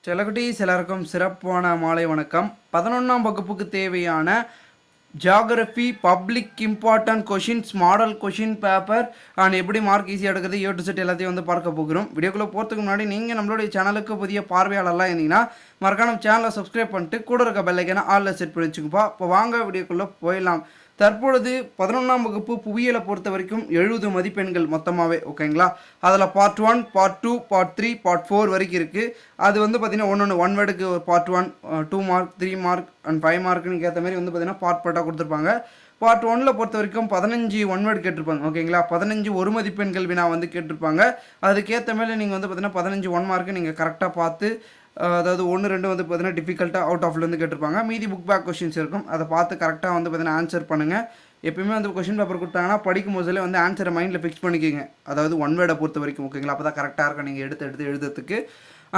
செல்லக்குட்டீஸ் எல்லாருக்கும் சிறப்பான மாலை வணக்கம். 11ஆம் வகுப்புக்கு தேவையான geography public important questions model question paper and எப்படி மார்க் ஈஸியாக எடுக்கிறது ஏ டு செட் எல்லாத்தையும் வந்து பார்க்க போகிறோம். வீடியோக்குள்ளே போகிறதுக்கு முன்னாடி நீங்கள் நம்மளுடைய சேனலுக்கு புதிய பார்வையாளர்லாம் இருந்தீங்கன்னா மறக்காம சேனலை சப்ஸ்கிரைப் பண்ணிட்டு கூட இருக்க பெல்லைக்கான ஆளில் செட் பண்ணி வச்சுக்கப்பா. இப்போ வாங்க வீடியோக்குள்ளே போயிடலாம். தற்பொழுது 11ஆம் வகுப்பு புவியியலை பொறுத்த வரைக்கும் 70 மதிப்பெண்கள் மொத்தமாகவே ஓகேங்களா. அதில் பார்ட் 1 பார்ட் 2 பார்ட் 3 பார்ட் 4 வரைக்கும் இருக்குது. அது வந்து பார்த்திங்கன்னா ஒன் வேர்டுக்கு பார்ட் 1 2 மார்க் 3 மார்க் அண்ட் 5 மார்க்குன்னு ஏற்ற மாதிரி வந்து பார்த்திங்கன்னா பார்ட்டாக கொடுத்துருப்பாங்க. பார்ட் 1 பொறுத்த வரைக்கும் 15 ஒன் வேர்டு கேட்டிருப்பாங்க ஓகேங்களா. 15 ஒரு மதிப்பெண்கள் வினா வந்து கேட்டிருப்பாங்க. அதுக்கேற்ற மாதிரி நீங்கள் வந்து பார்த்திங்கன்னா 15 1 மார்க்கு நீங்கள் கரெக்டாக பார்த்து அதாவது 1 2 வந்து பார்த்தீங்கன்னா டிஃபிகல்ட்டாக அவுட் ஆஃப்லேருந்து கேட்டிருப்பாங்க. மீதி புக் பேக் கொஷின்ஸ் இருக்கும். அதை பார்த்து கரெக்டாக வந்து பார்த்தீங்கன்னா ஆன்சர் பண்ணுங்கள். எப்பயுமே வந்து கொஷின் பேப்பர் கொடுத்தாங்கன்னா படிக்கும் போதில் வந்து ஆன்சரை மைண்டில் ஃபிக்ஸ் பண்ணிக்கோங்க. அதாவது ஒன் வேர்டை பொறுத்த வரைக்கும் ஓகேங்களா. அப்போ தான் கரெக்டாக இருக்கும் நீங்கள் எடுத்து எழுதுறதுக்கு.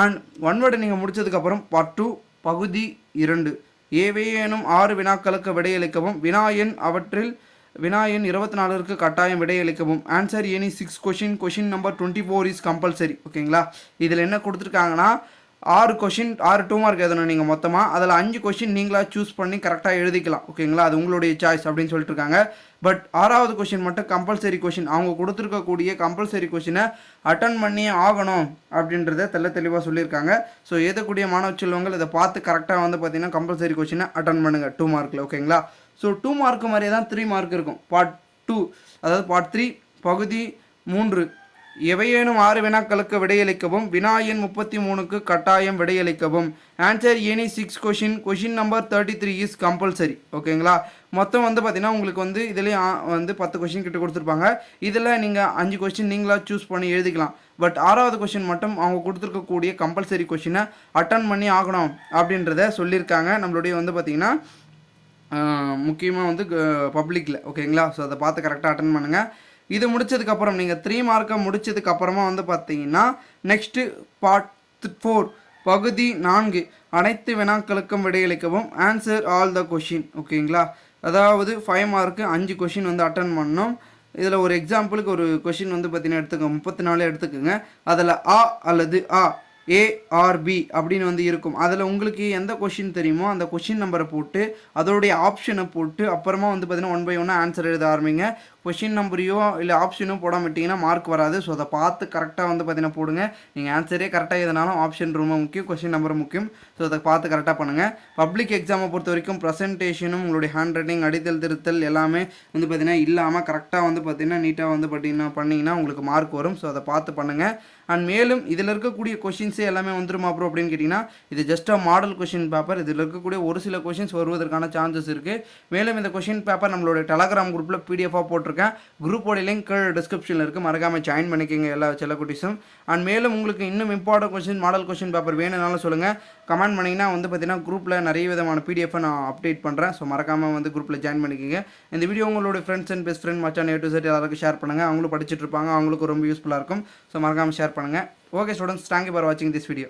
அண்ட் ஒன் வேர்டை நீங்கள் முடிச்சதுக்கப்புறம் பார்ட் 2 பகுதி 2 ஏவேனும் 6 வினாக்களுக்கு விடையளிக்கவும் வினா எண் 24ற்கு கட்டாயம் விடையளிக்கவும். Answer any 6 question number 24 is compulsory ஓகேங்களா. இதில் என்ன கொடுத்துருக்காங்கன்னா 6 கொஷின் 6 2 மார்க் எழுதணும் நீங்கள் மொத்தமாக. அதில் 5 கொஷின் நீங்களாக சூஸ் பண்ணி கரெக்டாக எழுதிக்கலாம் ஓகேங்களா. அது உங்களுடைய சாய்ஸ் அப்படின்னு சொல்லிட்டு இருக்காங்க. பட் 6வது கொஷின் மட்டும் கம்பல்சரி கொஷின். அவங்க கொடுத்துருக்கக்கூடிய கம்பல்சரி கொஷினை அட்டன் பண்ணியே ஆகணும் அப்படின்றத தெளிவாக சொல்லியிருக்காங்க. ஸோ எழுதக்கூடிய மாணவ செல்வங்கள் இதை பார்த்து கரெக்டாக வந்து பார்த்தீங்கன்னா கம்பல்சரி கொஷினை அட்டன் பண்ணுங்கள் 2 மார்க்கில் ஓகேங்களா. ஸோ 2 மார்க்கு மாதிரியே தான் 3 மார்க் இருக்கும். பார்ட் 2 அதாவது பார்ட் 3 பகுதி 3 எவையேனும் 6 வினாக்களுக்கு விடையளிக்கவும். வினா எண் 33க்கு கட்டாயம் விடையளிக்கவும். Answer any 6 question number 33 is compulsory ஓகேங்களா. மொத்தம் வந்து பார்த்தீங்கன்னா உங்களுக்கு வந்து இதுலேயும் வந்து 10 கொஷின் கிட்ட கொடுத்துருப்பாங்க. இதில் நீங்கள் 5 கொஷின் நீங்களாக சூஸ் பண்ணி எழுதிக்கலாம். பட் 6வது கொஷின் மட்டும் அவங்க கொடுத்துருக்கக்கூடிய கம்பல்சரி கொஷினை அட்டன் பண்ணி ஆகணும் அப்படின்றத சொல்லியிருக்காங்க. நம்மளுடைய வந்து பார்த்திங்கன்னா முக்கியமாக வந்து பப்ளிக்கில் ஓகேங்களா. ஸோ அதை பார்த்து கரெக்டாக அட்டன் பண்ணுங்கள். இது முடிச்சதுக்கப்புறம் நீங்கள் 3 மார்க்கை முடிச்சதுக்கப்புறமா வந்து பார்த்தீங்கன்னா நெக்ஸ்ட்டு பார்ட் 4 பகுதி 4 அனைத்து வினாக்களுக்கும் விடையளிக்கவும். ஆன்சர் ஆல் த கொஷின் ஓகேங்களா. அதாவது 5 மார்க்கு 5 கொஷின் வந்து அட்டன் பண்ணணும். இதில் ஒரு எக்ஸாம்பிளுக்கு ஒரு கொஷின் வந்து பார்த்தீங்கன்னா எடுத்துக்கோங்க 34 எடுத்துக்கோங்க. அதில் ஆ அல்லது ஏஆர்பி அப்படின்னு வந்து இருக்கும். அதில் உங்களுக்கு எந்த கொஷின் தெரியுமோ அந்த கொஷின் நம்பரை போட்டு அதோடைய ஆப்ஷனை போட்டு அப்புறமா வந்து பார்த்தீங்கன்னா 1 by 1 ஆன்சர் எழுத ஆரம்பிங்க. கொஷின் நம்பரையோ இல்லை ஆப்ஷனோ போடாமல் விட்டிங்கன்னா மார்க் வராது. ஸோ அதை பார்த்து கரெக்டாக வந்து பார்த்தீங்கன்னா போடுங்க. நீங்கள் ஆன்சரே கரெக்டாக எதுனாலும் ஆப்ஷன் ரொம்ப முக்கியம், கொஷின் நம்பர் முக்கியம். ஸோ அதை பார்த்து கரெக்டாக பண்ணுங்கள். பப்ளிக் எக்ஸாமை பொறுத்த வரைக்கும் ப்ரெசன்டேஷனும் உங்களுடைய ஹேண்ட் ரைட்டிங் அடித்தல் திருத்தல் எல்லாமே வந்து பார்த்தீங்கன்னா இல்லாமல் கரெக்டாக வந்து பார்த்தீங்கன்னா நீட்டாக வந்து பண்ணிங்கன்னா உங்களுக்கு மார்க் வரும். ஸோ அதை பார்த்து பண்ணுங்கள். அண்ட் மேலும் இதில் இருக்கக்கூடிய கொஷின்ஸே எல்லாமே வந்துருமா ப்ரோ அப்படின்னு கேட்டிங்கன்னா இது ஜஸ்ட் மாடல் கொஷின் பேப்பர். இதில் இருக்கக்கூடிய ஒரு சில கொஷின்ஸ் வருவதற்கான சான்சஸ் இருக்குது. மேலும் இந்த கொஷின் பேப்பர் நம்மளோட டெலகிராம் குரூப்பில் பிடிஎஃபாக போட்டிருக்கேன். குரூப்போட லிங்க் டிஸ்கிரிப்ஷனில் இருக்குது. மறக்காமல் ஜாயின் பண்ணிக்கோங்க எல்லா செல்லக்குட்டிஸும். அண்ட் மேலும் உங்களுக்கு இன்னும் important question model question paper வேணும்னாலும் சொல்லுங்கள். கமெண்ட் பண்ணிங்கன்னா வந்து பார்த்தீங்கன்னா குரூப்பில் நிறைய விதமான பிடிஎஃபை நான் அப்டேட் பண்ணுறேன். ஸோ மறக்காமல் வந்து குரூப்பில் ஜாயின் பண்ணிக்கோங்க. இந்த வீடியோ உங்களோட ஃப்ரெண்ட்ஸ் அண்ட் பெஸ்ட் ஃப்ரெண்ட் மச்சான் ஏ டு செட் எல்லாருக்கும் ஷேர் பண்ணுங்கள். அவங்களும் படிச்சுட்டு இருப்பாங்க, அவங்களுக்கு ரொம்ப யூஸ்ஃபுல்லாக இருக்கும். ஸோ மறக்காமல் ஷேர் பண்ணுங்கள். ஓகே ஸ்டூடெண்ட்ஸ், தேங்க்யூ ஃபார் வாட்சிங் திஸ் வீடியோ.